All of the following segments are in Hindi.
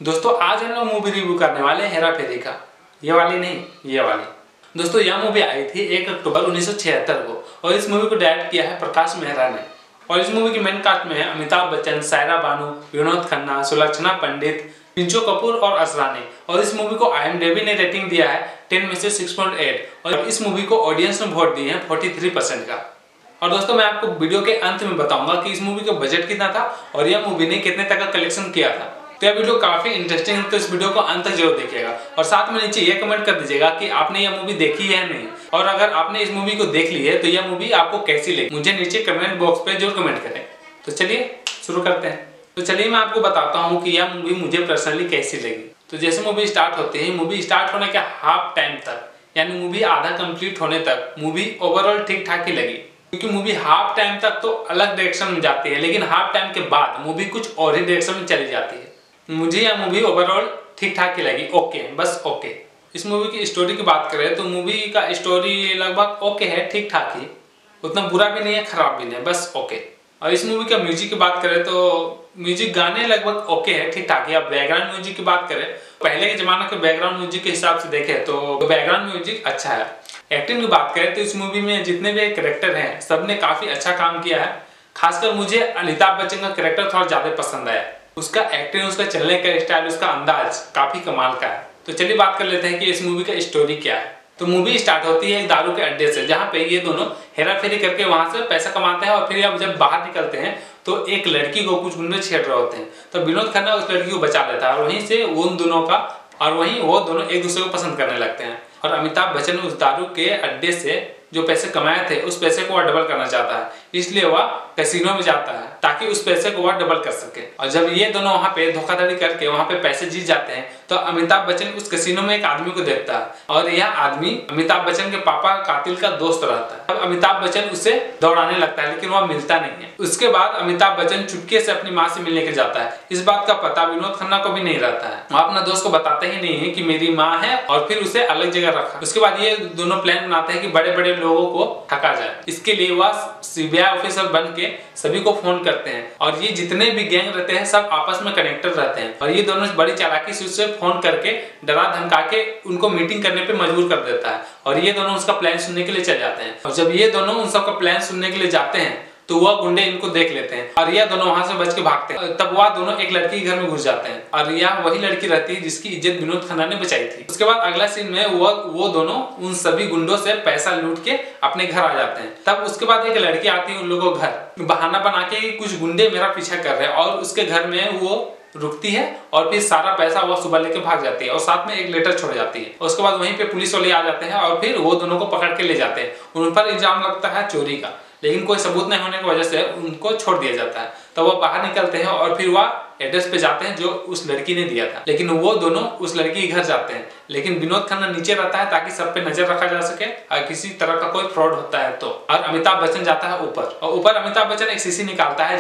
दोस्तों आज हम लोग मूवी रिव्यू करने वाले हैं हेरा फेरी का। ये वाली नहीं, ये वाली। दोस्तों यह मूवी आई थी 1 अक्टूबर 1976 को और इस मूवी को डायरेक्ट किया है प्रकाश मेहरा ने। और इस मूवी की मेन कास्ट में है अमिताभ बच्चन, सायरा बानू, विनोद खन्ना, सुलक्षणा पंडित, पिंचो कपूर और असरा ने। और इस मूवी को IMDb ने रेटिंग दिया है 10 में से 6.8 और इस मूवी को ऑडियंस ने वोट दिए हैं 43% का। और दोस्तों मैं आपको वीडियो के अंत में बताऊंगा कि इस मूवी का बजट कितना था और यह मूवी ने कितने तक का कलेक्शन किया था। तो यह वीडियो काफी इंटरेस्टिंग है, तो इस वीडियो को अंत तक जरूर देखिएगा। और साथ में नीचे ये कमेंट कर दीजिएगा कि आपने यह मूवी देखी है या नहीं, और अगर आपने इस मूवी को देख ली है तो यह मूवी आपको कैसी लगी मुझे नीचे कमेंट बॉक्स पे जरूर कमेंट करें। तो चलिए शुरू करते हैं। तो चलिए मैं आपको बताता हूँ कि यह मूवी मुझे पर्सनली कैसी लगी। तो जैसे मूवी स्टार्ट होती है, मूवी स्टार्ट होने के हाफ टाइम तक यानी मूवी आधा कंप्लीट होने तक मूवी ओवरऑल ठीक ठाक ही लगी, क्योंकि मूवी हाफ टाइम तक तो अलग डायरेक्शन में जाती है, लेकिन हाफ टाइम के बाद मूवी कुछ और ही डायरेक्शन में चली जाती है। मुझे यह मूवी ओवरऑल ठीक ठाक ही लगी, ओके, बस ओके। इस मूवी की स्टोरी की बात करें तो मूवी का स्टोरी लगभग ओके है, ठीक ठाक ही, उतना बुरा भी नहीं है, खराब भी नहीं है, बस ओके। और इस मूवी का म्यूजिक की बात करें तो म्यूजिक गाने लगभग ओके है, ठीक ठाक है। अब बैकग्राउंड म्यूजिक की बात करें, पहले के जमाने के बैकग्राउंड म्यूजिक के हिसाब से देखें तो बैकग्राउंड म्यूजिक अच्छा है। एक्टिंग की बात करें तो इस मूवी में जितने भी कैरेक्टर हैं सबने काफी अच्छा काम किया है। खासकर मुझे अमिताभ बच्चन का कैरेक्टर थोड़ा ज्यादा पसंद आया। उसका एक्टिंग, उसका चलने का स्टाइल, उसका अंदाज काफी कमाल का है। तो चलिए बात कर लेते हैं कि इस मूवी का स्टोरी क्या है। तो मूवी स्टार्ट होती है एक दारू के अड्डे से, जहाँ पे ये दोनों हेरा फेरी करके वहां से पैसा कमाते हैं। और फिर जब बाहर निकलते हैं तो एक लड़की को कुछ गुंडे छेड़ रहे होते हैं, तो विनोद खन्ना उस लड़की को बचा लेता है और वहीं से उन दोनों का और वहीं वो दोनों एक दूसरे को पसंद करने लगते हैं। और अमिताभ बच्चन उस दारू के अड्डे से जो पैसे कमाए थे उस पैसे को वह डबल करना चाहता है, इसलिए वह कैसीनो में जाता है ताकि उस पैसे को वह डबल कर सके। और जब ये दोनों वहां पे धोखाधड़ी करके वहां पे पैसे जीत जाते हैं तो अमिताभ बच्चन उस कैसीनो में एक आदमी को देखता है और यह आदमी अमिताभ बच्चन के पापा कातिल का दोस्त रहता है। अब अमिताभ बच्चन उससे दौड़ाने लगता है, लेकिन वह मिलता नहीं है। उसके बाद अमिताभ बच्चन चुटकी से अपनी माँ से मिलने के जाता है। इस बात का पता विनोद खन्ना को भी नहीं रहता है, वह अपना दोस्त को बताते ही नहीं है कि मेरी माँ है, और फिर उसे अलग जगह रखा। उसके बाद ये दोनों प्लान बनाते हैं कि बड़े बड़े लोगों को ठगा जाए। इसके लिए वह CBI ऑफिसर बन के सभी को फोन करते हैं और ये जितने भी गैंग रहते हैं सब आपस में कनेक्टेड रहते हैं। और ये दोनों बड़ी चालाकी से उससे फोन करके डरा धमका के उनको मीटिंग करने पे मजबूर कर देता है और ये दोनों उसका प्लान सुनने के लिए चले जाते हैं। और जब ये दोनों उन सबका प्लान सुनने के लिए जाते हैं तो वह गुंडे इनको देख लेते हैं और यह दोनों वहां से बच के भागते हैं। तब वह दोनों एक लड़की के घर में घुस जाते हैं और यह वही लड़की रहती है जिसकी इज्जत विनोद खन्ना ने बचाई थी। उसके बाद अगला सीन में वो दोनों उन सभी गुंडों से पैसा लूट के अपने घर आ जाते हैं। तब उसके बाद एक लड़की आती है उन लोगों को घर, बहाना बना के कुछ गुंडे मेरा पीछा कर रहे हैं, और उसके घर में वो रुकती है और फिर सारा पैसा वो सुबह लेके भाग जाती है और साथ में एक लेटर छोड़ जाती है। उसके बाद वहीं पे पुलिस वाले आ जाते हैं और फिर वो दोनों को पकड़ के ले जाते हैं। उन पर इल्जाम लगता है चोरी का, लेकिन कोई सबूत नहीं होने की वजह से उनको छोड़ दिया जाता है। तो वो बाहर निकलते हैं और फिर वह एड्रेस पे जाते हैं जो उस लड़की ने दिया था, लेकिन वो दोनों उस लड़की के घर जाते हैं। लेकिन विनोद खन्ना नीचे रहता है ताकि सब पे नजर रखा जा सके और किसी तरह का कोई फ्रॉड होता है तो। और अमिताभ बच्चन जाता है ऊपर, और ऊपर अमिताभ बच्चन एक शीशी निकालता है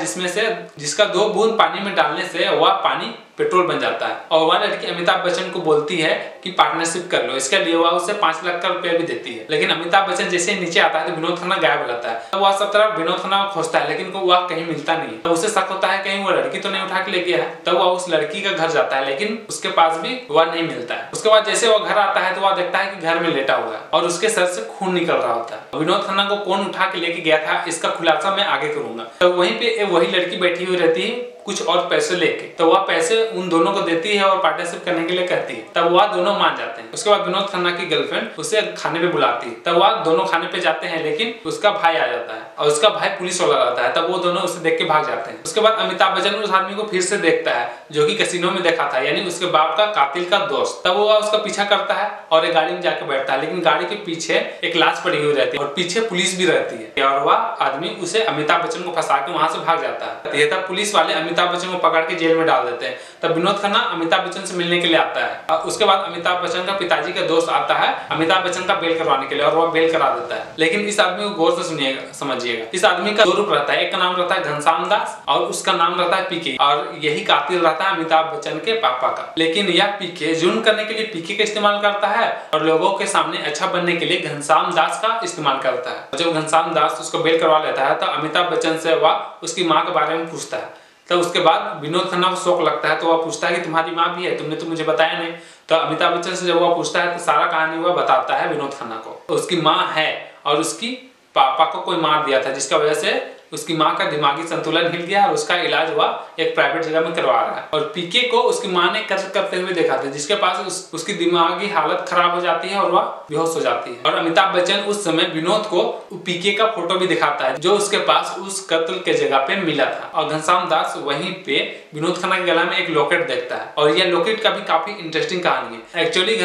जिसका 2 बूंद पानी में डालने से वह पानी पेट्रोल बन जाता है। और वह लड़की अमिताभ बच्चन को बोलती है कि पार्टनरशिप कर लो, इसके लिए वह उसे 5 लाख का रुपया भी देती है। लेकिन अमिताभ बच्चन जैसे ही नीचे आता है तो विनोद खन्ना गायब हो जाता है। तो वह सब तरफ विनोद खन्ना को खोजता है, लेकिन वह कहीं मिलता नहीं। तो उसे शक होता है कहीं वो लड़की तो नहीं उठा के ले गया है। तब वह उस लड़की का घर जाता है, लेकिन उसके पास भी वह नहीं मिलता है। उसके बाद जैसे वह घर आता है तो वह देखता है कि घर में लेटा हुआ है और उसके सर से खून निकल रहा होता है। विनोद खन्ना को कौन उठा के लेके गया था इसका खुलासा मैं आगे करूंगा। तो वहीं पे वही लड़की बैठी हुई रहती है कुछ और पैसे लेके, तो वह पैसे उन दोनों को देती है और पार्टनरशिप करने के लिए कहती है। तब वह दोनों मान जाते हैं। उसके बाद विनोद खन्ना की गर्लफ्रेंड उसे खाने पे बुलाती है। तब वह दोनों खाने पे जाते हैं, लेकिन उसका भाई आ जाता है और उसका भाई पुलिस वाला रहता है। तब वो दोनों उसे देख के भाग जाते हैं। उसके बाद अमिताभ बच्चन उस आदमी को फिर से देखता है जो कि कैसीनो में देखा था, यानी उसके बाप का कातिल का दोस्त। तब वो उसका पीछा करता है और एक गाड़ी में जाकर बैठता है, लेकिन गाड़ी के पीछे एक लाश पड़ी हुई रहती है और पीछे पुलिस भी रहती है और वह आदमी उसे अमिताभ बच्चन को फंसा के वहां से भाग जाता है। तब पुलिस वाले अमिताभ बच्चन को पकड़ के जेल में डाल देते हैं। तब विनोद खन्ना अमिताभ बच्चन से मिलने के लिए आता है। उसके बाद अमिताभ बच्चन का पिताजी का दोस्त आता है अमिताभ बच्चन का बेल करवाने के लिए और वह बेल करा देता है। लेकिन इस आदमी को गौर से सुनिएगा, समझिएगा, इस आदमी का 2 रूप रहता है। एक का नाम रहता है घनश्याम दास और उसका नाम रहता है पीके, और यही कातिल रहता है अमिताभ बच्चन के पापा का। लेकिन यह पीके जुर्म करने के लिए पीके का इस्तेमाल करता है और लोगों के सामने अच्छा बनने के लिए घनश्याम दास का इस्तेमाल करता है। जब घनश्याम दास उसको बेल करवा लेता है तो अमिताभ बच्चन से वह उसकी माँ के बारे में पूछता है। तब उसके बाद विनोद खन्ना को शौक लगता है, तो वह पूछता है कि तुम्हारी माँ भी है, तुमने तो मुझे बताया नहीं। तो अमिताभ बच्चन से जब वह पूछता है तो सारा कहानी वह बताता है विनोद खन्ना को। तो उसकी माँ है और उसकी पापा को कोई मार दिया था, जिसका वजह से उसकी माँ का दिमागी संतुलन हिल गया और उसका इलाज वह एक प्राइवेट जगह में करवा रहा है। और पीके को उसकी माँ ने कष्ट करते हुए देखा था, जिसके पास उसकी दिमागी हालत खराब हो जाती है और वह बेहोश हो जाती है। और अमिताभ बच्चन उस समय विनोद को पीके का फोटो भी दिखाता है जो उसके पास उस कत्ल के जगह पे मिला था। और घनश्याम दास वहीं पे विनोद खन्ना के गला में एक लॉकेट देखता है और यह लॉकेट का भी काफी इंटरेस्टिंग कहानी है। एक्चुअली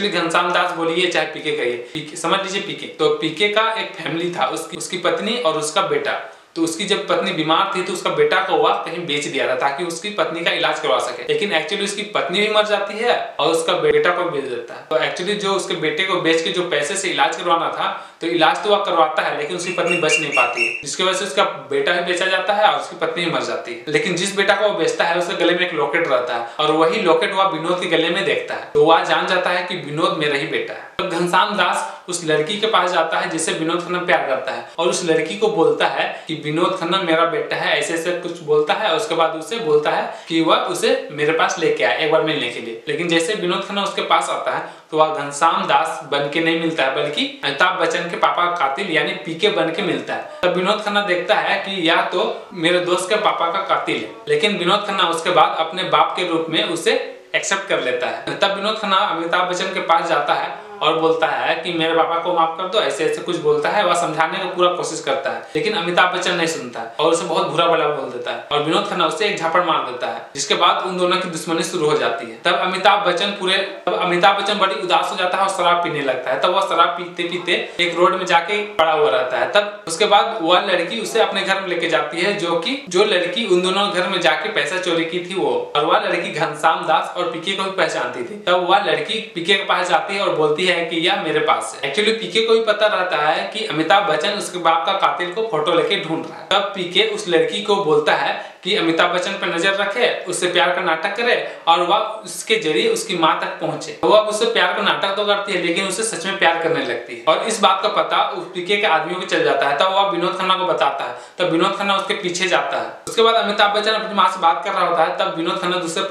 घनश्याम दास बोलिए चाहे पीके कहिए, समझ लीजिए पीके। तो पीके का एक फैमिली था, उसकी पत्नी और उसका बेटा। तो उसकी जब पत्नी बीमार थी तो उसका बेटा को वह कहीं बेच दिया था ताकि उसकी पत्नी का इलाज करवा सके। लेकिन एक्चुअली उसकी पत्नी भी मर जाती है और उसका बेटा को बेच देता है। तो एक्चुअली जो उसके बेटे को बेच के जो पैसे से इलाज करवाना था, तो इलाज तो वह करवाता है लेकिन उसकी पत्नी बच नहीं पाती है, जिसकी वजह से उसका बेटा भी बेचा जाता है और उसकी पत्नी भी मर जाती है। लेकिन जिस बेटा को वो बेचता है उसके गले में एक लॉकेट रहता है और वही लॉकेट वह विनोद के गले में देखता है। तो वह जान जाता है कि विनोद मेरा ही बेटा है। तो घनश्याम दास उस लड़की के पास जाता है जिससे विनोद खन्ना प्यार करता है और उस लड़की को बोलता है कि विनोद खन्ना मेरा बेटा है, ऐसे ऐसे कुछ बोलता है। और उसके बाद उससे बोलता है कि वह उसे मेरे पास लेके आए एक बार मिलने के लिए। लेकिन जैसे विनोद खन्ना उसके पास आता है तो वह घनश्याम दास बन के नहीं मिलता है, बल्कि अमिताभ बच्चन के पापा का कातिल यानी पीके बन के मिलता है। तब विनोद खन्ना देखता है कि या तो मेरे दोस्त के पापा का कातिल है। लेकिन विनोद खन्ना उसके बाद अपने बाप के रूप में उसे एक्सेप्ट कर लेता है। तब विनोद खन्ना अमिताभ बच्चन के पास जाता है और बोलता है कि मेरे पापा को माफ कर दो, ऐसे ऐसे कुछ बोलता है। वह समझाने की पूरा कोशिश करता है लेकिन अमिताभ बच्चन नहीं सुनता है और उसे बहुत बुरा भला बोल देता है और विनोद खन्ना उससे एक झापड़ मार देता है, जिसके बाद उन दोनों की दुश्मनी शुरू हो जाती है। तब अमिताभ बच्चन बड़ी उदास हो जाता है और शराब पीने लगता है। तब वह शराब पीते पीते एक रोड में जाके पड़ा हुआ रहता है। तब उसके बाद वह लड़की उसे अपने घर में लेके जाती है, जो लड़की उन दोनों घर में जाके पैसा चोरी की थी वो, और वह लड़की घनश्याम दास और पीके को भी पहचानती थी। तब वह लड़की पीके के पास जाती है और बोलती है कि यह मेरे पास है। एक्चुअली पीके को भी पता रहता है कि अमिताभ बच्चन उसके बाप का कातिल को फोटो लेके ढूंढ रहा है। तब पीके उस लड़की को बोलता है कि अमिताभ बच्चन पर नजर रखे, उससे प्यार का नाटक करे और वह उसके जरिए उसकी मां तक पहुंचे। वह उससे प्यार का नाटक तो करती है लेकिन उसे सच में प्यार करने लगती है और इस बात का पता उस पीके के आदमियों को चल जाता है। तब वह विनोद खन्ना को बताता है। तब विनोद खन्ना उसके पीछे जाता है। उसके बाद अमिताभ बच्चन अपनी मां से बात कर रहा होता है। तब विनोद खन्ना दूसरे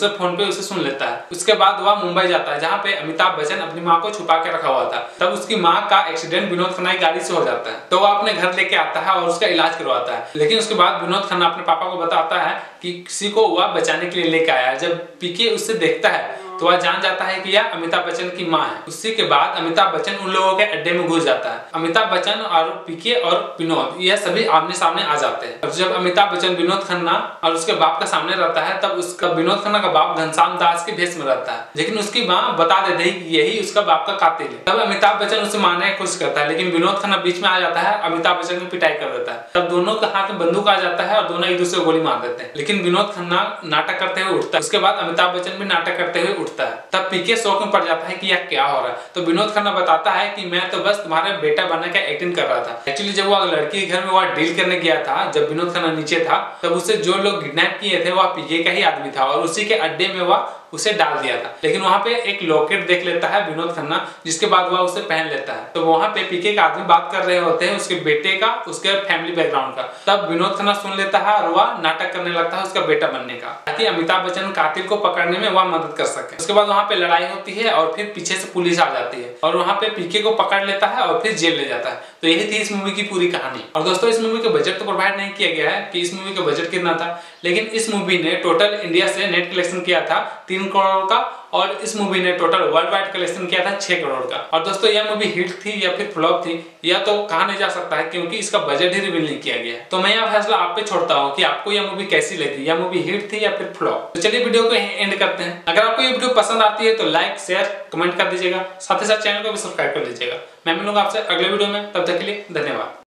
फोन पे उसे सुन लेता है। उसके बाद वह मुंबई जाता है जहाँ पे अमिताभ बच्चन अपनी माँ को छुपा के रखा हुआ था। तब उसकी माँ का एक्सीडेंट विनोद खन्ना की गाड़ी से हो जाता है। तो वह अपने घर लेके आता है और उसका इलाज करवाता है। लेकिन उसके बाद विनोद खन्ना अपने पापा को बताता है कि किसी को वह बचाने के लिए लेके आया है। जब पीके उससे देखता है तो वह जान जाता है कि यह अमिताभ बच्चन की मां है। उसी के बाद अमिताभ बच्चन उन लोगों के अड्डे में घुस जाता है। अमिताभ बच्चन और पीके और विनोद यह सभी आमने सामने आ जाते हैं। और जब अमिताभ बच्चन विनोद खन्ना और उसके बाप का सामने रहता है तब उसका विनोद खन्ना का बाप घनश्याम दास के भेष में रहता है, लेकिन उसकी मां बता देती है कि यही उसका बाप का कातिल है। तब अमिताभ बच्चन उसे मारने की कोशिश करता है लेकिन विनोद खन्ना बीच में आ जाता है, अमिताभ बच्चन को पिटाई कर देता है। तब दोनों के हाथ में बंदूक आ जाता है और दोनों एक दूसरे को गोली मार देते हैं। लेकिन विनोद खन्ना नाटक करते हुए उठता है। उसके बाद अमिताभ बच्चन भी नाटक करते हुए उठता है। तब पीके शौक में पड़ जाता है कि यह क्या हो रहा है। तो विनोद खन्ना बताता है कि मैं तो बस तुम्हारे बेटा बनने का एक्टिंग कर रहा था। एक्चुअली जब वह लड़की के घर में वह डील करने गया था, जब विनोद खन्ना नीचे था, तब उसे जो लोग किडनैप किए थे वह पीके का ही आदमी था और उसी के अड्डे में वह उसे डाल दिया था। लेकिन वहां पे एक लॉकेट देख लेता है विनोद खन्ना, जिसके बाद वह उसे पहन लेता है। तो वहां पे पीके का आदमी बात कर रहे होते हैं उसके बेटे का, उसके फैमिली बैकग्राउंड का। तब विनोद खन्ना सुन लेता है और वह नाटक करने लगता है उसका बेटा बनने का, ताकि अमिताभ बच्चन कातिल को पकड़ने में वह मदद कर सके। उसके बाद वहां पे लड़ाई होती है और फिर पीछे से पुलिस आ जाती है और वहां पे पीके को पकड़ लेता है और फिर जेल ले जाता है। तो यही थी इस मूवी की पूरी कहानी। और दोस्तों इस मूवी का बजट तो प्रोवाइड नहीं किया गया है कि इस मूवी का बजट कितना था, लेकिन इस मूवी ने टोटल इंडिया से नेट कलेक्शन किया था 3 करोड़ का और इस मूवी ने टोटल वर्ल्ड वाइड कलेक्शन किया था 6 करोड़ का। और दोस्तों यह मूवी हिट थी या फिर फ्लॉप थी यह तो कहा नहीं जा सकता है क्योंकि इसका बजट ही रिवील नहीं किया गया। तो मैं यह फैसला आप पे छोड़ता हूँ कि आपको यह मूवी कैसी लगी, यह मूवी हिट थी या फिर फ्लॉप। तो चलिए वीडियो को एंड करते हैं। अगर आपको ये वीडियो पसंद आती है तो लाइक शेयर कमेंट कर दीजिएगा, साथ ही साथ चैनल को भी सब्सक्राइब कर लीजिएगा। मैं मिलूंगा आपसे अगले वीडियो में, तब तक के लिए धन्यवाद।